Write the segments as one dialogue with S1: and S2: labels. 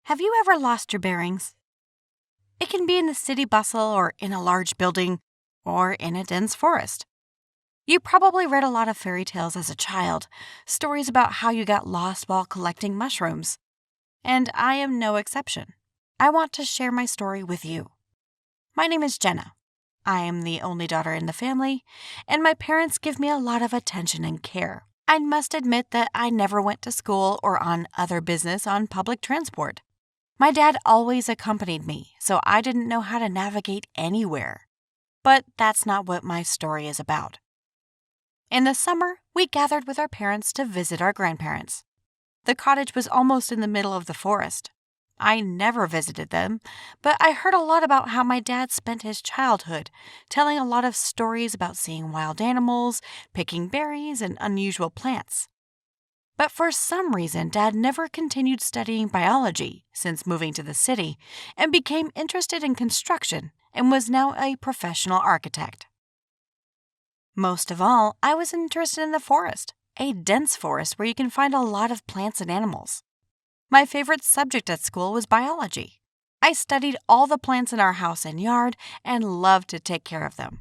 S1: Have you ever lost your bearings? It can be in the city bustle or in a large building or in a dense forest. You probably read a lot of fairy tales as a child, stories about how you got lost while collecting mushrooms. And I am no exception. I want to share my story with you. My name is Jenna. I am the only daughter in the family, and my parents give me a lot of attention and care. I must admit that I never went to school or on other business on public transport. My dad always accompanied me, so I didn't know how to navigate anywhere. But that's not what my story is about. In the summer, we gathered with our parents to visit our grandparents. The cottage was almost in the middle of the forest. I never visited them, but I heard a lot about how my dad spent his childhood, telling a lot of stories about seeing wild animals, picking berries, and unusual plants. But for some reason, Dad never continued studying biology since moving to the city and became interested in construction and was now a professional architect. Most of all, I was interested in the forest, a dense forest where you can find a lot of plants and animals. My favorite subject at school was biology. I studied all the plants in our house and yard and loved to take care of them.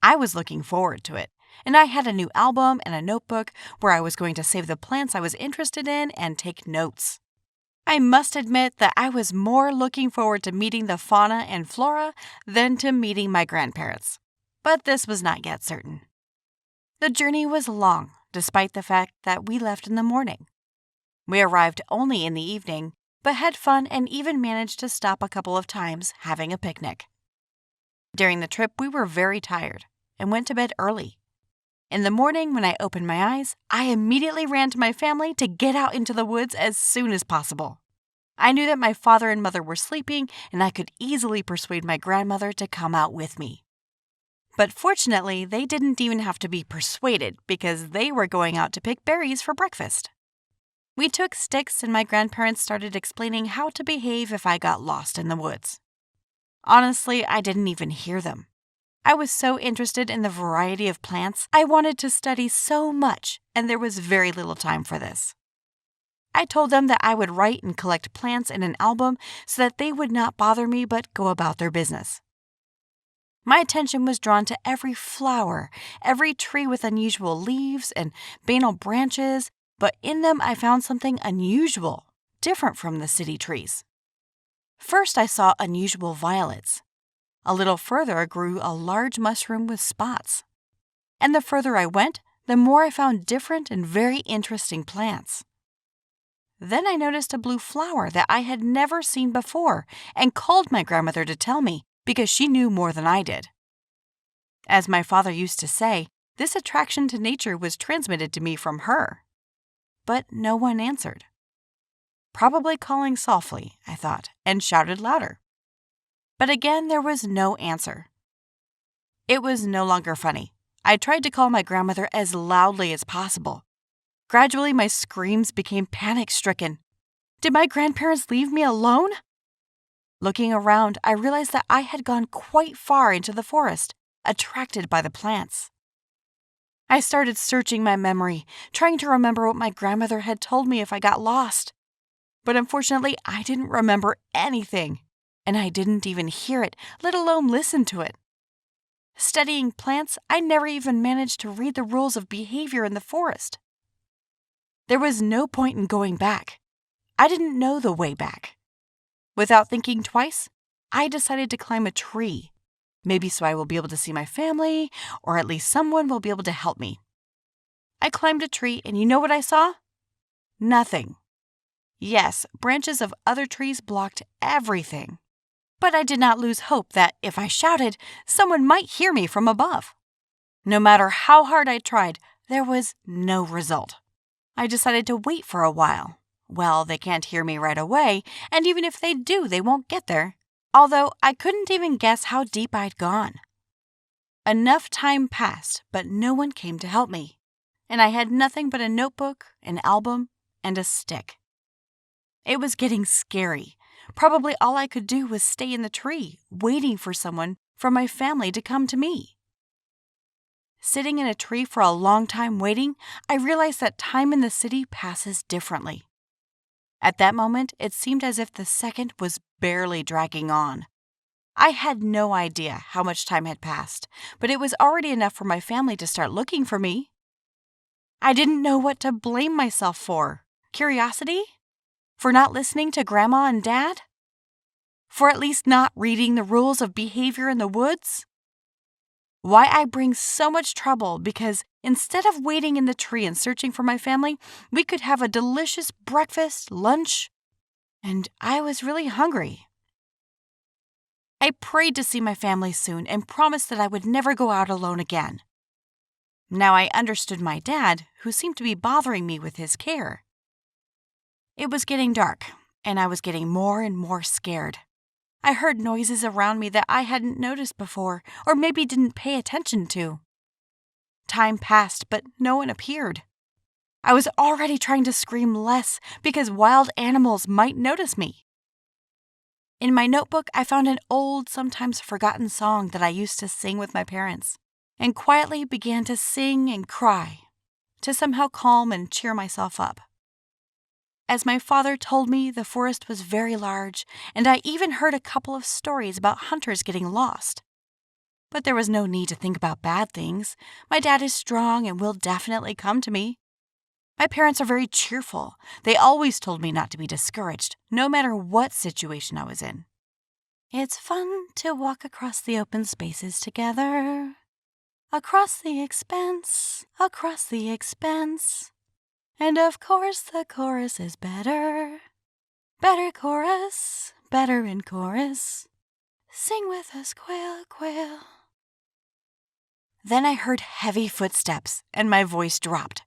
S1: I was looking forward to it, and I had a new album and a notebook where I was going to save the plants I was interested in and take notes. I must admit that I was more looking forward to meeting the fauna and flora than to meeting my grandparents. But this was not yet certain. The journey was long, despite the fact that we left in the morning. We arrived only in the evening, but had fun and even managed to stop a couple of times having a picnic. During the trip, we were very tired and went to bed early. In the morning, when I opened my eyes, I immediately ran to my family to get out into the woods as soon as possible. I knew that my father and mother were sleeping, and I could easily persuade my grandmother to come out with me. But fortunately, they didn't even have to be persuaded because they were going out to pick berries for breakfast. We took sticks, and my grandparents started explaining how to behave if I got lost in the woods. Honestly, I didn't even hear them. I was so interested in the variety of plants, I wanted to study so much, and there was very little time for this. I told them that I would write and collect plants in an album so that they would not bother me but go about their business. My attention was drawn to every flower, every tree with unusual leaves and banal branches, but in them I found something unusual, different from the city trees. First, I saw unusual violets. A little further grew a large mushroom with spots. And the further I went, the more I found different and very interesting plants. Then I noticed a blue flower that I had never seen before and called my grandmother to tell me because she knew more than I did. As my father used to say, this attraction to nature was transmitted to me from her. But no one answered. Probably calling softly, I thought, and shouted louder. But again, there was no answer. It was no longer funny. I tried to call my grandmother as loudly as possible. Gradually, my screams became panic-stricken. Did my grandparents leave me alone? Looking around, I realized that I had gone quite far into the forest, attracted by the plants. I started searching my memory, trying to remember what my grandmother had told me if I got lost. But unfortunately, I didn't remember anything, and I didn't even hear it, let alone listen to it. Studying plants, I never even managed to read the rules of behavior in the forest. There was no point in going back. I didn't know the way back. Without thinking twice, I decided to climb a tree. Maybe so I will be able to see my family, or at least someone will be able to help me. I climbed a tree, and you know what I saw? Nothing. Yes, branches of other trees blocked everything. But I did not lose hope that if I shouted, someone might hear me from above. No matter how hard I tried, there was no result. I decided to wait for a while. Well, they can't hear me right away, and even if they do, they won't get there. Although I couldn't even guess how deep I'd gone. Enough time passed, but no one came to help me, and I had nothing but a notebook, an album, and a stick. It was getting scary. Probably all I could do was stay in the tree, waiting for someone from my family to come to me. Sitting in a tree for a long time waiting, I realized that time in the city passes differently. At that moment, it seemed as if the second was barely dragging on. I had no idea how much time had passed, but it was already enough for my family to start looking for me. I didn't know what to blame myself for. Curiosity? For not listening to Grandma and Dad? For at least not reading the rules of behavior in the woods? Why I bring so much trouble because instead of waiting in the tree and searching for my family, we could have a delicious breakfast, lunch, and I was really hungry. I prayed to see my family soon and promised that I would never go out alone again. Now I understood my dad, who seemed to be bothering me with his care. It was getting dark, and I was getting more and more scared. I heard noises around me that I hadn't noticed before, or maybe didn't pay attention to. Time passed, but no one appeared. I was already trying to scream less because wild animals might notice me. In my notebook, I found an old, sometimes forgotten song that I used to sing with my parents, and quietly began to sing and cry, to somehow calm and cheer myself up. As my father told me, the forest was very large, and I even heard a couple of stories about hunters getting lost. But there was no need to think about bad things. My dad is strong and will definitely come to me. My parents are very cheerful. They always told me not to be discouraged, no matter what situation I was in. It's fun to walk across the open spaces together. Across the expanse, across the expanse. And of course the chorus is better. Better chorus, better in chorus. Sing with us, quail, quail. Then I heard heavy footsteps, and my voice dropped.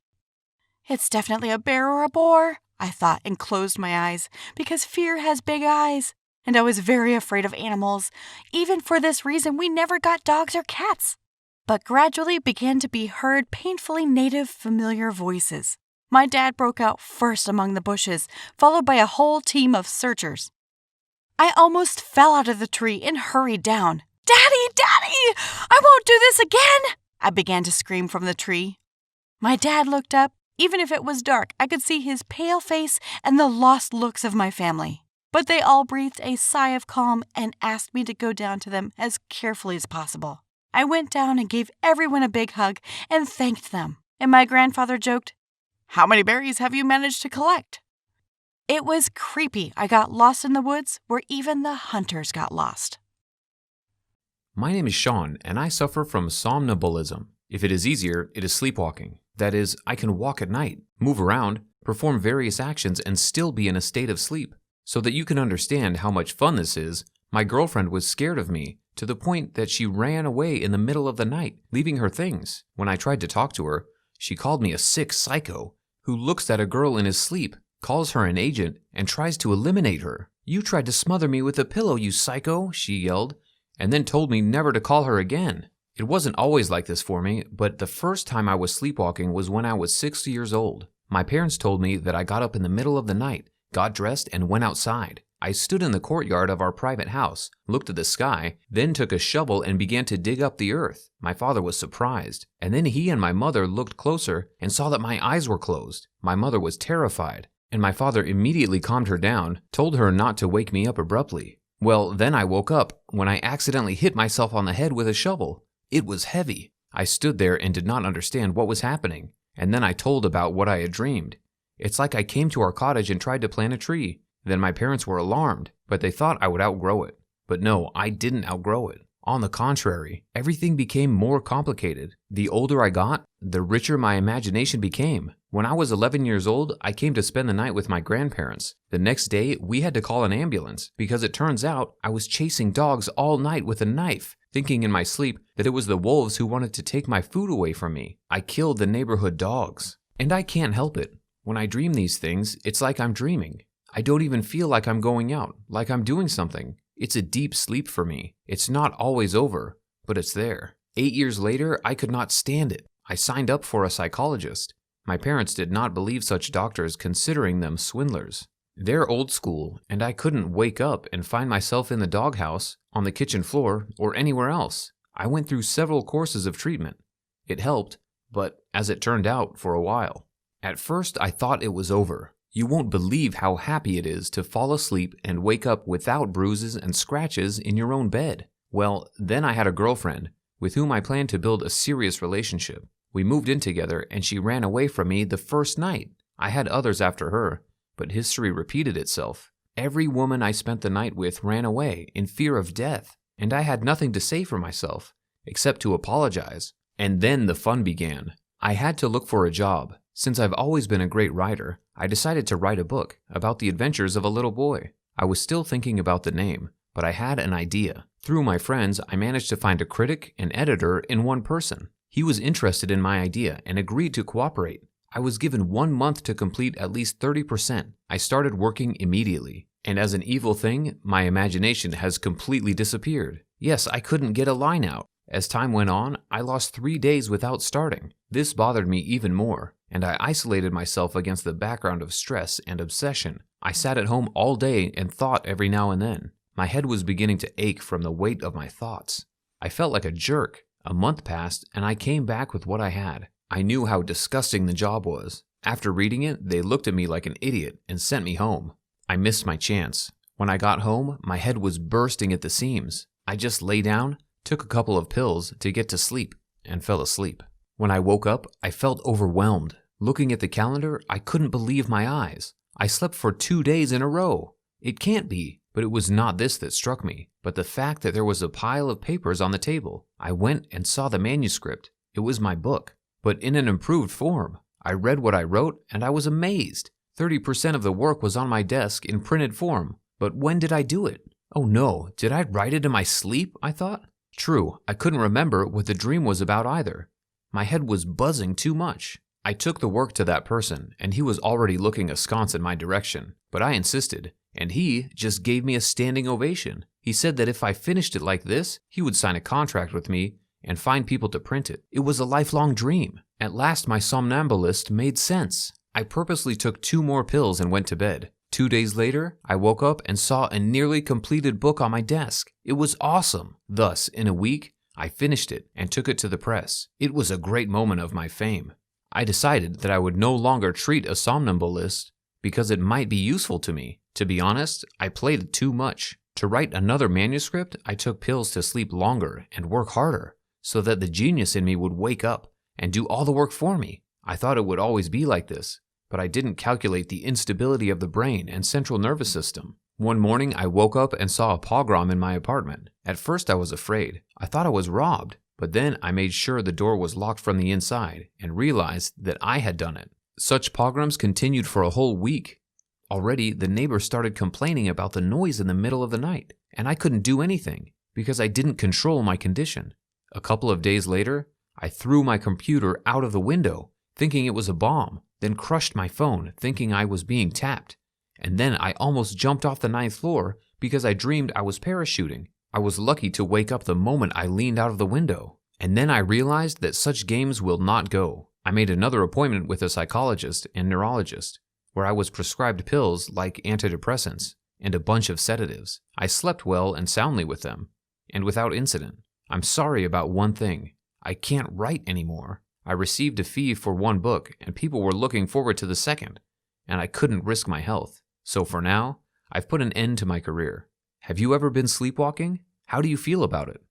S1: It's definitely a bear or a boar, I thought, and closed my eyes, because fear has big eyes, and I was very afraid of animals. Even for this reason, we never got dogs or cats. But gradually began to be heard painfully native, familiar voices. My dad broke out first among the bushes, followed by a whole team of searchers. I almost fell out of the tree and hurried down. "Daddy! Daddy! I won't do this again!" I began to scream from the tree. My dad looked up. Even if it was dark, I could see his pale face and the lost looks of my family. But they all breathed a sigh of calm and asked me to go down to them as carefully as possible. I went down and gave everyone a big hug and thanked them. And my grandfather joked, "How many berries have you managed to collect?" It was creepy. I got lost in the woods where even the hunters got lost.
S2: My name is Sean, and I suffer from somnambulism. If it is easier, it is sleepwalking. That is, I can walk at night, move around, perform various actions, and still be in a state of sleep. So that you can understand how much fun this is, my girlfriend was scared of me to the point that she ran away in the middle of the night, leaving her things. When I tried to talk to her, she called me a sick psycho who looks at a girl in his sleep, calls her an agent, and tries to eliminate her. "You tried to smother me with a pillow, you psycho," she yelled, and then told me never to call her again. It wasn't always like this for me, but the first time I was sleepwalking was when I was 6 years old. My parents told me that I got up in the middle of the night, got dressed, and went outside. I stood in the courtyard of our private house, looked at the sky, then took a shovel and began to dig up the earth. My father was surprised, and then he and my mother looked closer and saw that my eyes were closed. My mother was terrified, and my father immediately calmed her down, told her not to wake me up abruptly. Well, then I woke up when I accidentally hit myself on the head with a shovel. It was heavy. I stood there and did not understand what was happening, and then I told about what I had dreamed. It's like I came to our cottage and tried to plant a tree. Then my parents were alarmed, but they thought I would outgrow it. But no, I didn't outgrow it. On the contrary, everything became more complicated. The older I got, the richer my imagination became. When I was 11 years old, I came to spend the night with my grandparents. The next day, we had to call an ambulance because it turns out I was chasing dogs all night with a knife, thinking in my sleep that it was the wolves who wanted to take my food away from me. I killed the neighborhood dogs. And I can't help it. When I dream these things, it's like I'm dreaming. I don't even feel like I'm going out, like I'm doing something. It's a deep sleep for me. It's not always over, but it's there. 8 years later, I could not stand it. I signed up for a psychologist. My parents did not believe such doctors, considering them swindlers. They're old school, and I couldn't wake up and find myself in the doghouse, on the kitchen floor, or anywhere else. I went through several courses of treatment. It helped, but as it turned out, for a while. At first, I thought it was over. You won't believe how happy it is to fall asleep and wake up without bruises and scratches in your own bed. Well, then I had a girlfriend with whom I planned to build a serious relationship. We moved in together and she ran away from me the first night. I had others after her, but history repeated itself. Every woman I spent the night with ran away in fear of death, and I had nothing to say for myself except to apologize. And then the fun began. I had to look for a job. Since I've always been a great writer, I decided to write a book about the adventures of a little boy. I was still thinking about the name, but I had an idea. Through my friends, I managed to find a critic and editor in one person. He was interested in my idea and agreed to cooperate. I was given 1 month to complete at least 30%. I started working immediately. And as an evil thing, my imagination has completely disappeared. Yes, I couldn't get a line out. As time went on, I lost 3 days without starting. This bothered me even more, and I isolated myself against the background of stress and obsession. I sat at home all day and thought every now and then. My head was beginning to ache from the weight of my thoughts. I felt like a jerk. A month passed, and I came back with what I had. I knew how disgusting the job was. After reading it, they looked at me like an idiot and sent me home. I missed my chance. When I got home, my head was bursting at the seams. I just lay down, took a couple of pills to get to sleep, and fell asleep. When I woke up, I felt overwhelmed. Looking at the calendar, I couldn't believe my eyes. I slept for 2 days in a row. It can't be. But it was not this that struck me, but the fact that there was a pile of papers on the table. I went and saw the manuscript. It was my book, but in an improved form. I read what I wrote, and I was amazed. 30% of the work was on my desk in printed form. But when did I do it? Oh no, did I write it in my sleep? I thought. True, I couldn't remember what the dream was about either. My head was buzzing too much. I took the work to that person, and he was already looking askance in my direction, but I insisted. And he just gave me a standing ovation. He said that if I finished it like this, he would sign a contract with me and find people to print it. It was a lifelong dream. At last my somnambulist made sense. I purposely took 2 more pills and went to bed. 2 days later, I woke up and saw a nearly completed book on my desk. It was awesome. Thus, in a week, I finished it and took it to the press. It was a great moment of my fame. I decided that I would no longer treat a somnambulist because it might be useful to me. To be honest, I played it too much. To write another manuscript, I took pills to sleep longer and work harder, so that the genius in me would wake up and do all the work for me. I thought it would always be like this, but I didn't calculate the instability of the brain and central nervous system. One morning, I woke up and saw a pogrom in my apartment. At first, I was afraid. I thought I was robbed, but then I made sure the door was locked from the inside and realized that I had done it. Such pogroms continued for a whole week. Already, the neighbors started complaining about the noise in the middle of the night, and I couldn't do anything because I didn't control my condition. A couple of days later, I threw my computer out of the window, thinking it was a bomb, then crushed my phone, thinking I was being tapped. And then I almost jumped off the 9th floor because I dreamed I was parachuting. I was lucky to wake up the moment I leaned out of the window. And then I realized that such games will not go. I made another appointment with a psychologist and neurologist, where I was prescribed pills like antidepressants and a bunch of sedatives. I slept well and soundly with them, and without incident. I'm sorry about one thing. I can't write anymore. I received a fee for 1 book, and people were looking forward to the second, and I couldn't risk my health. So for now, I've put an end to my career. Have you ever been sleepwalking? How do you feel about it?